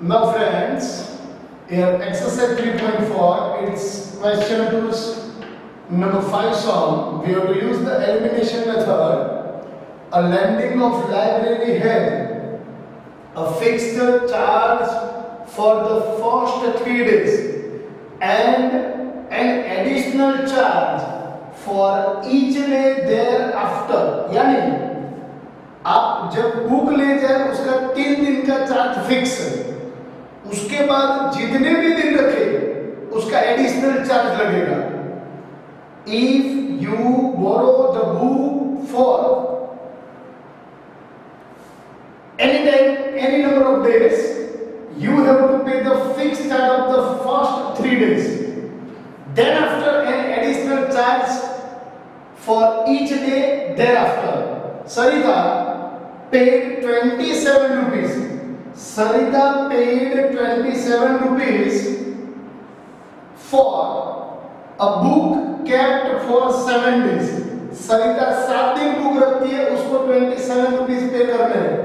Now friends, here exercise 3.4, it's question to number 5 sum. We have to use the elimination method. A lending of library had a fixed charge for the first 3 days and an additional charge for each day thereafter. यानी आप जब book ले जाए उसका 3 दिन का charge fix है, उसके बाद जितने भी दिन रखे उसका एडिशनल चार्ज लगेगा. If you borrow the book for any time, any number of days, you have to pay the fixed charge of the first 3 days. Then after an additional charge for each day thereafter. Sarita paid 27 rupees. Sarita paid 27 rupees for a book kept for 7 days. Sarita 7 दिन book रखती है, उसको 27 rupees पे करने हैं.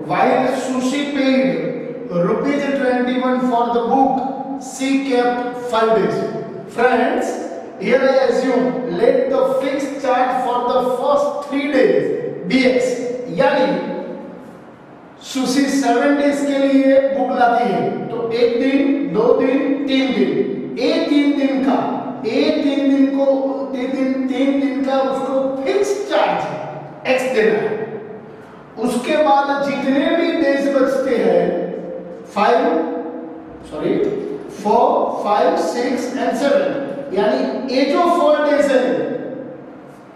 While Sushi paid rupees 21 for the book she kept 5 days. Friends, here I assume let the fixed charge for the first 3 days be x. यानी sushi 7 days के लिए बुक लाती है, तो 1 दिन 2 दिन 3 दिन, ये 3 दिन का, ये 3 दिन को 3 दिन का उसको फिक्स चार्ज x देना है. उसके बाद जितने भी डेज बचते हैं 4, 5, 6 and 7, यानी ये जो 4 डेज है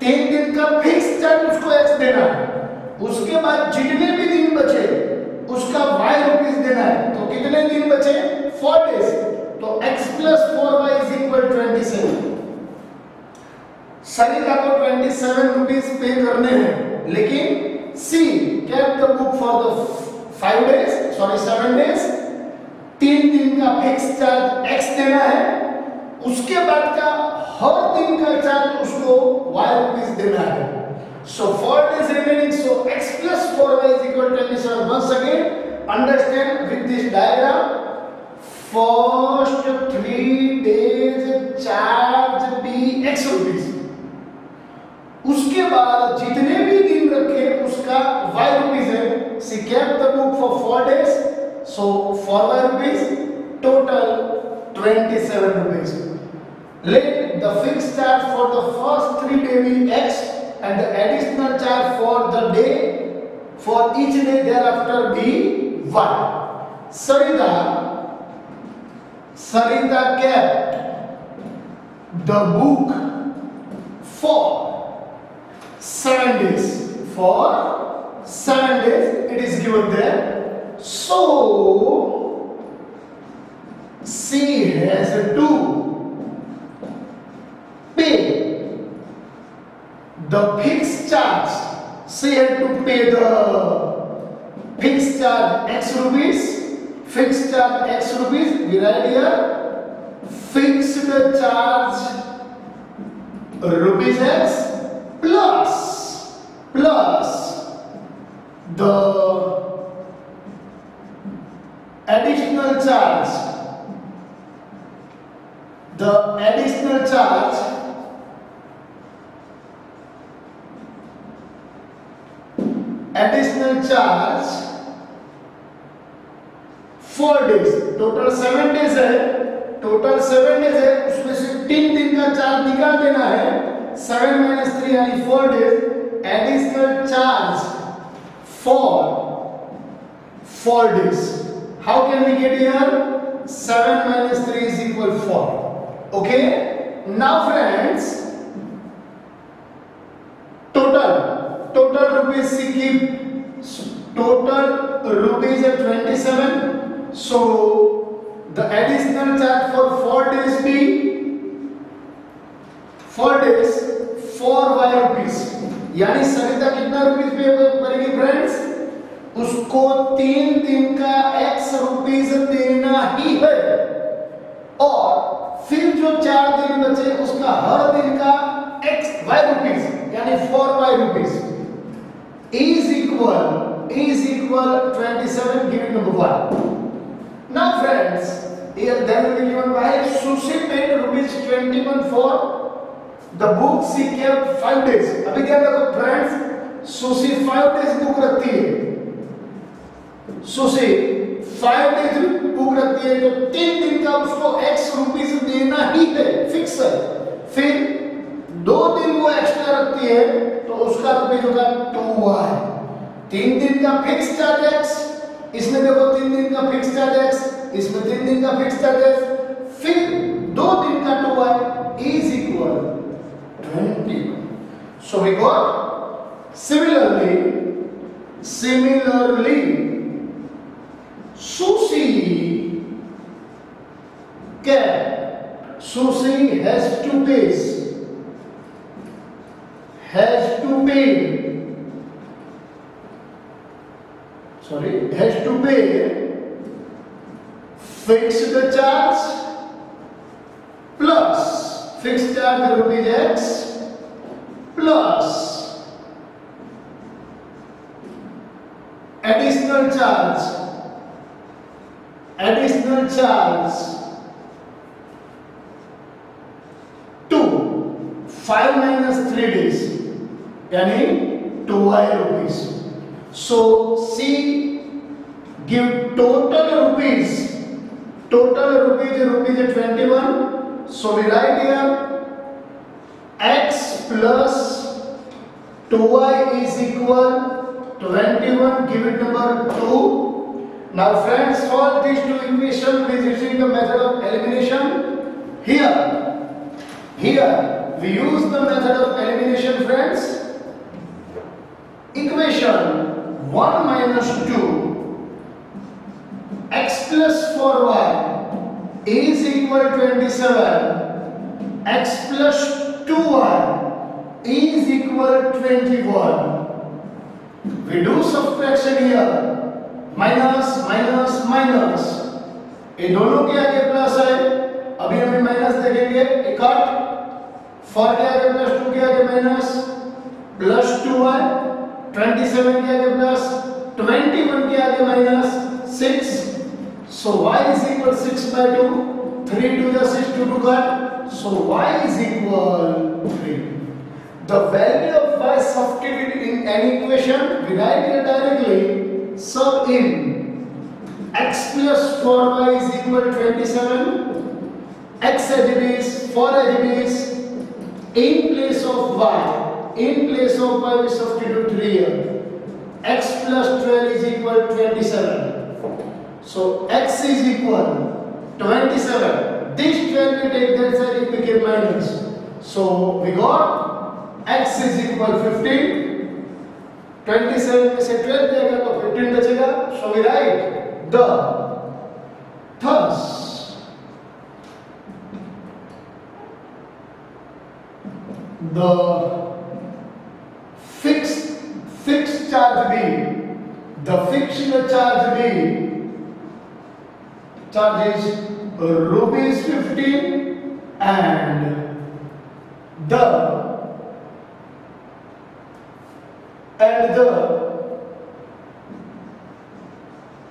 3 दिन का फिक्स चार्ज उसको x देना है. उसके बाद जितने भी दिन बचे उसका y रुपीस देना है. तो कितने दिन बचे? 4 डेज. तो x plus 4y is equal 27. सरिता को 27 रुपीस पे करने हैं, लेकिन C kept the book for the 7 days. 3 दिन का फिक्स चार्ज x देना है. उसके बाद का हर दिन का चार्ज उसको y रुपीस देना है. So 4 days remaining, so x plus 4y is equal to 27. Once again, understand with this diagram, first 3 days charge be x rupees. उसके बाद जितने भी दिन रखे उसका y रुपीस है. She kept the book for 4 days, so 4y rupees, total 27 rupees. Let the fixed charge for the first 3 days be x and the additional charge for the day for each day thereafter be y. Sarita kept the book for 7 days. For 7 days, it is given there. So she has to pay the fixed charge. She had to pay the fixed charge x rupees. Fixed charge x rupees. We write here fixed charge rupees x plus the additional charge. The additional charge four days. Total 7 days है. उसमें से 3 दिन का charge निकाल देना है. 7 minus 3 यानी 4 days. Additional charge for 4 days. How can we get here? 7 minus 3 is equal 4. Okay. Now friends, total rupees she keep. Total rupees are 27. So the additional charge for 4 days be 4 days 4y rupees. यानी सरिता कितना rupees पे करेगी friends? उसको 3 दिन का x rupees देना ही है, और फिर जो 4 दिन बचे उसका हर दिन का y रुपीस यानी 4y rupees is equal 27. Give it number 1. then will be given by Sushi paid rupees 21 for the book she kept 5 days. अभी क्या देखो फ्रेंड्स, सुशी 5 days बुक रखती है, सुशी 5 days बुक रखती है, तो 3 दिन का उसको x रुपीस देना ही है, फिक्स है। फिर 2 दिन वो एक्स्ट्रा रखती है तो उसका रुपीस होगा 2y। 3 दिन का फिक्स चार्ज x, इसमें देखो 3 दिन का फिक्स चार्ज x, इसमें 3 दिन का फिक्स चार्ज x, फिर 2 दिन का 2y is equal 21. So we got similarly Sushi has to pay fixed charge plus fixed charge rupees x plus additional charge 2 5 minus 3 days यानी 2y rupees. So C give total rupees is 21. So we write here x plus 2y is equal 21, give it number 2. Now friends, solve these two equations using the method of elimination. Here we use the method of elimination, friends. Equation 1 minus 2 x plus 4y is equal 27, x plus 2y is equal 21. We do subtraction here, minus minus minus, ये दोनों के आगे plus है, अभी हमें minus देखेंगे, इकट्ठ 4 के आगे प्लस 2 के आगे माइनस, प्लस 2y, 27 के आगे प्लस, 21 के आगे minus 6. So y is equal 6 by 2, 3 to the 6 to cut, so y is equal 3. The value of y substituted in any equation, we write it directly. Sub in x plus 4y is equal 27, x as it is, 4 as it is, in place of y we substitute 3 here, x plus 12 is equal 27. So x is equal 27, this 12 we take that side, it became minus. So we got x is equal 15, 27 में से 12 जाएगा तो 15 बचेगा. So we write thus the fixed charge B, the fixed charge B charge is rupees 15 and the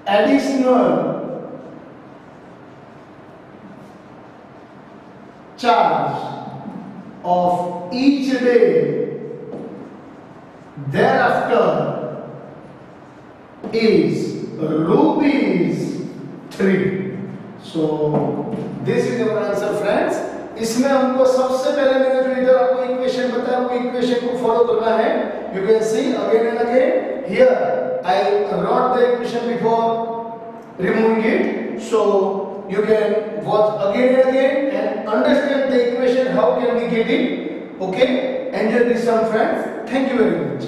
additional charge of each day thereafter is rupees 3. So this is our answer, friends. इसमें हमको सबसे पहले मैंने जो इधर आपको equation बताया वो इक्वेशन को फॉलो करना है. You can see again and again here I wrote the equation before removing it, so you can watch again and again and understand the equation how can we get it. Okay, enjoy this, some friends. Thank you very much.